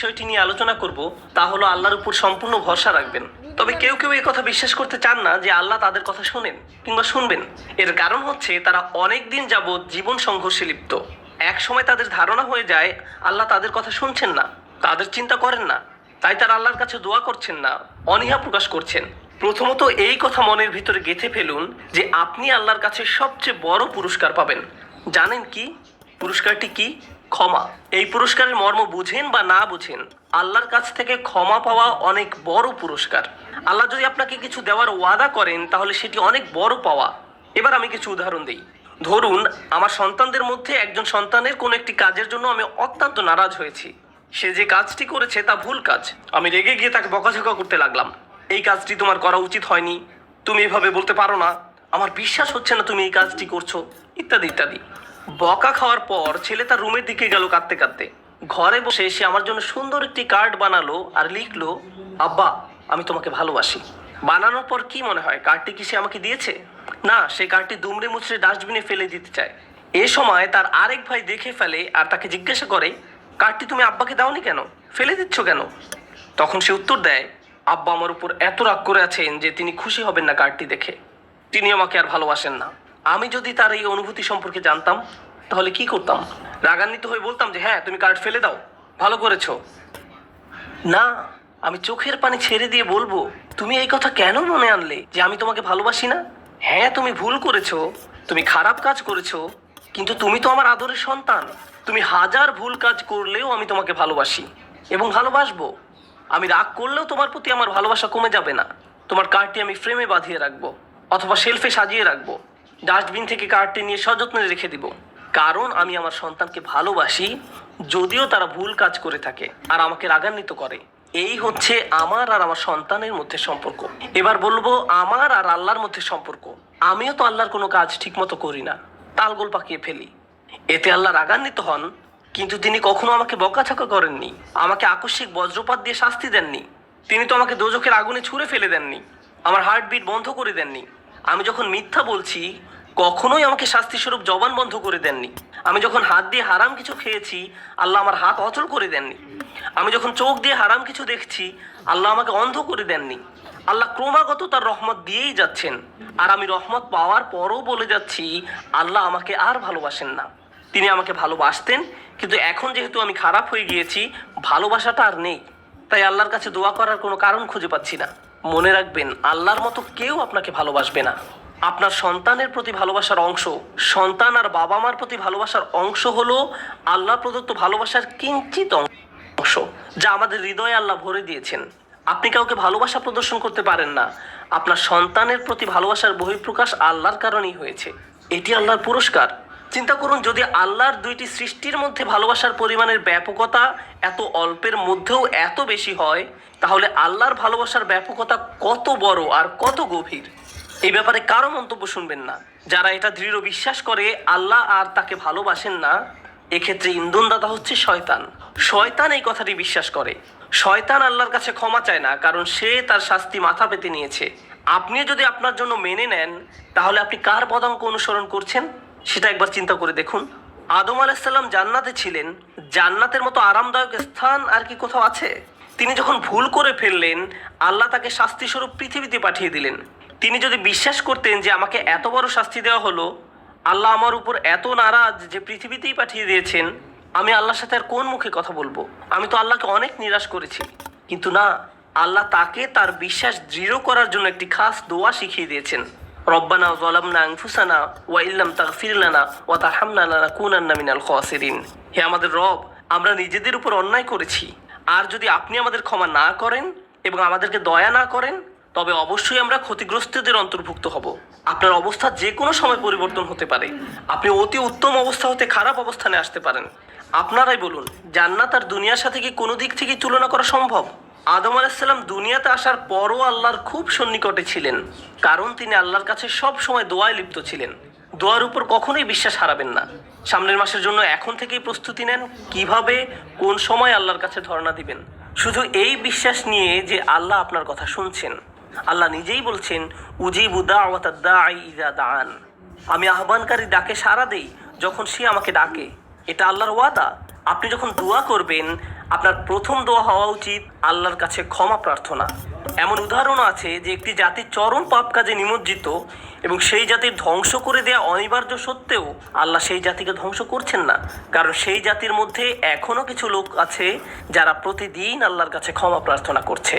বিষয়টি নিয়ে আলোচনা করব তা হলো আল্লাহর উপর সম্পূর্ণ ভরসা রাখবেন। তবে কেউ কেউ এই কথা বিশ্বাস করতে চান না যে আল্লাহ তাদের কথা শোনেন কিংবা শুনবেন। এর কারণ হচ্ছে তারা অনেক দিন যাবৎ জীবন সংঘর্ষে লিপ্ত। এক সময় তাদের ধারণা হয়ে যায় আল্লাহ তাদের কথা শুনছেন না, তাদের চিন্তা করেন না, তাই তারা আল্লাহর কাছে দোয়া করছেন না, অনীহা প্রকাশ করছেন। প্রথমত এই কথা মনের ভিতরে গেঁথে ফেলুন যে আপনি আল্লাহর কাছে সবচেয়ে বড় পুরস্কার পাবেন। জানেন কি পুরস্কারটি কি? ক্ষমা। এই পুরস্কারের মর্ম বুঝেন বা না বুঝেন, আল্লাহর কাছ থেকে ক্ষমা পাওয়া অনেক বড় পুরস্কার। আল্লাহ যদি আপনাকে কিছু দেওয়ার ওয়াদা করেন তাহলে সেটি অনেক বড় পাওয়া। এবার আমি কিছু উদাহরণ দিই। ধরুন আমার সন্তানদের মধ্যে একজন সন্তানের কোনো একটি কাজের জন্য আমি অত্যন্ত নারাজ হয়েছি। সে যে কাজটি করেছে তা ভুল কাজ। আমি রেগে গিয়ে তাকে বকাঝকা করতে লাগলাম, এই কাজটি তোমার করা উচিত হয়নি, তুমি এভাবে বলতে পারো না, আমার বিশ্বাস হচ্ছে না তুমি এই কাজটি করছো, ইত্যাদি ইত্যাদি। বকা খাওয়ার পর ছেলে তার রুমের দিকে গেল কাঁদতে কাঁদতে। ঘরে বসে সে আমার জন্য সুন্দর একটি কার্ড বানালো আর লিখলো, আব্বা আমি তোমাকে ভালোবাসি। বানানোর পর কি মনে হয় কার্ডটি কি সে আমাকে দিয়েছে? না, সে কার্ডটি দুমড়ে মুচড়ে ডাস্টবিনে ফেলে দিতে চায়। এ সময় তার আরেক ভাই দেখে ফেলে আর তাকে জিজ্ঞাসা করে, কার্ডটি তুমি আব্বাকে দাওনি কেন, ফেলে দিচ্ছ কেন? তখন সে উত্তর দেয়, আব্বা আমার উপর এত রাগ করে আছেন যে তিনি খুশি হবেন না কার্ডটি দেখে, তিনি আমাকে আর ভালোবাসেন না। আমি যদি তার এই অনুভূতি সম্পর্কে জানতাম তাহলে কি করতাম? রাগান্বিত হয়ে বলতাম যে হ্যাঁ তুমি কার্ড ফেলে দাও, ভালো করেছো। না, আমি চোখের পানি ছেড়ে দিয়ে বলবো, তুমি এই কথা কেন মনে আনলে যে আমি তোমাকে ভালোবাসি না? হ্যাঁ তুমি ভুল করেছো, তুমি খারাপ কাজ করেছো, কিন্তু তুমি তো আমার আদরের সন্তান। তুমি হাজার ভুল কাজ করলেও আমি তোমাকে ভালোবাসি এবং ভালোবাসবো। আমি রাগ করলেও তোমার প্রতি আমার ভালোবাসা কমে যাবে না। তোমার কার্ডটি আমি ফ্রেমে বাঁধিয়ে রাখবো অথবা শেলফে সাজিয়ে রাখবো। ডাস্টবিন থেকে কার্ডটি নিয়ে সযত্নে রেখে দিব, কারণ আমি আমার সন্তানকে ভালোবাসি যদিও তারা ভুল কাজ করে থাকে আর আমাকে রাগান্বিত করে। এই হচ্ছে আমার আর আমার সন্তানের মধ্যে সম্পর্ক। এবার বলবো আমার আর আল্লাহর মধ্যে সম্পর্ক। আমিও তো আল্লাহর কোনো কাজ ঠিক মতো করি না, তালগোল পাকিয়ে ফেলি। এতে আল্লাহ রাগান্বিত হন, কিন্তু তিনি কখনো আমাকে বকাঝকা করেননি, আমাকে আকস্মিক বজ্রপাত দিয়ে শাস্তি দেননি। তিনি তো আমাকে দোজখের আগুনে ছুঁড়ে ফেলে দেননি, আমার হার্টবিট বন্ধ করে দেননি। আমি যখন মিথ্যা বলছি কখনোই আমাকে শাস্তিস্বরূপ জবান বন্ধ করে দেননি। আমি যখন হাত দিয়ে হারাম কিছু খেয়েছি আল্লাহ আমার হাত অচল করে দেননি। আমি যখন চোখ দিয়ে হারাম কিছু দেখছি আল্লাহ আমাকে অন্ধ করে দেননি। আল্লাহ ক্রমাগত তার রহমত দিয়েই যাচ্ছেন, আর আমি রহমত পাওয়ার পরও বলে যাচ্ছি আল্লাহ আমাকে আর ভালোবাসেন না। তিনি আমাকে ভালোবাসতেন, কিন্তু এখন যেহেতু আমি খারাপ হয়ে গিয়েছি ভালোবাসাটা আর নেই, তাই আল্লাহর কাছে দোয়া করার কোনো কারণ খুঁজে পাচ্ছি না। মনে রাখবেন আল্লাহর মতো কেউ আপনাকে ভালোবাসবে না। আপনার সন্তানের প্রতি ভালোবাসার অংশ, সন্তান আর বাবা মার প্রতি ভালোবাসার অংশ হলো আল্লাহ প্রদত্ত ভালোবাসার কিঞ্চিত অংশ, যা আমাদের হৃদয়ে আল্লাহ ভরে দিয়েছেন। আপনি কাউকে ভালোবাসা প্রদর্শন করতে পারেন না, আপনার সন্তানের প্রতি ভালোবাসার বহিঃপ্রকাশ আল্লাহর কারণেই হয়েছে। এটি আল্লাহর পুরস্কার। চিন্তা করুন, যদি আল্লাহর দুইটি সৃষ্টির মধ্যে ভালোবাসার পরিমাণের ব্যাপকতা এত অল্পের মধ্যেও এত বেশি হয়, তাহলে আল্লাহর ভালোবাসার ব্যাপকতা কত বড় আর কত গভীর। এই ব্যাপারে কারো মন্তব্য শুনবেন না। যারা এটা দৃঢ় বিশ্বাস করে আল্লাহ আর তাকে ভালোবাসেন না, এক্ষেত্রে ইন্ধনদাতা হচ্ছে শয়তান। শয়তান এই কথাটি বিশ্বাস করে। শয়তান আল্লাহর কাছে ক্ষমা চায় না, কারণ সে তার শাস্তি মাথা পেতে নিয়েছে। আপনি যদি আপনার জন্য মেনে নেন, তাহলে আপনি কার পদাঙ্ক অনুসরণ করছেন সেটা একবার চিন্তা করে দেখুন। আদম আলাইহিসসালাম জান্নাতে ছিলেন, জান্নাতের মতো আরামদায়ক স্থান আর কি কোথাও আছে? তিনি যখন ভুল করে ফেললেন আল্লাহ তাকে শাস্তিস্বরূপ পৃথিবীতে পাঠিয়ে দিলেন। তিনি যদি বিশ্বাস করতেন যে আমাকে এত বড় শাস্তি দেওয়া হলো, আল্লাহ আমার উপর এত নারাজ যে পৃথিবীতেই পাঠিয়ে দিয়েছেন, আমি আল্লাহর সাথে আর কোন মুখে কথা বলবো? আমি তো আল্লাহকে অনেক নিরাশ করেছি। কিন্তু না, আল্লাহ তাকে তার বিশ্বাস দৃঢ় করার জন্য একটি খাস দোয়া শিখিয়ে দিয়েছেন। রব্বানা যালামনা আনফুসানা ওয়া ইল্লাম তাগফির লানা ওয়া তারহামনা লানাকুনান্না মিনাল খাসিরিন। হে আমাদের রব, আমরা নিজেদের উপর অন্যায় করেছি, আর যদি আপনি আমাদের ক্ষমা না করেন এবং আমাদেরকে দয়া না করেন তবে অবশ্যই আমরা ক্ষতিগ্রস্তদের অন্তর্ভুক্ত হব। আপনার অবস্থা যে কোনো সময় পরিবর্তন হতে পারে। আপনি অতি উত্তম অবস্থা হতে খারাপ অবস্থানে আসতে পারেন। আপনারাই বলুন, জান্নাত আর দুনিয়ার সাথে কি কোনো দিক থেকে তুলনা করা সম্ভব? আদম আলাইহিসসালাম দুনিয়াতে আসার পরও আল্লাহর খুব সন্নিকটে ছিলেন, কারণ তিনি আল্লাহর কাছে সব সময় দোয়ায় লিপ্ত ছিলেন। দোয়ার উপর কখনোই বিশ্বাস হারাবেন না। সামনের মাসের জন্য এখন থেকেই প্রস্তুতি নেন, কিভাবে কোন সময় আল্লাহর কাছে ধর্ণা দিবেন, শুধু এই বিশ্বাস নিয়ে যে আল্লাহ আপনার কথা শুনছেন। আল্লাহ নিজেই বলছেন, উজিবু দাওয়াতাদ দাঈ ইযা দাআন। আমি আহ্বানকারী ডাকে সাড়া দেই যখন সে আমাকে ডাকে। এটা আল্লাহর ওয়াদা। আপনি যখন দোয়া করবেন আপনার প্রথম দোয়া হওয়া উচিত আল্লাহর কাছে ক্ষমা প্রার্থনা। এমন উদাহরণও আছে যে একটি জাতির চরম পাপ কাজে নিমজ্জিত এবং সেই জাতির ধ্বংস করে দেওয়া অনিবার্য সত্ত্বেও আল্লাহ সেই জাতিকে ধ্বংস করছেন না, কারণ সেই জাতির মধ্যে এখনো কিছু লোক আছে যারা প্রতিদিন আল্লাহর কাছে ক্ষমা প্রার্থনা করছে।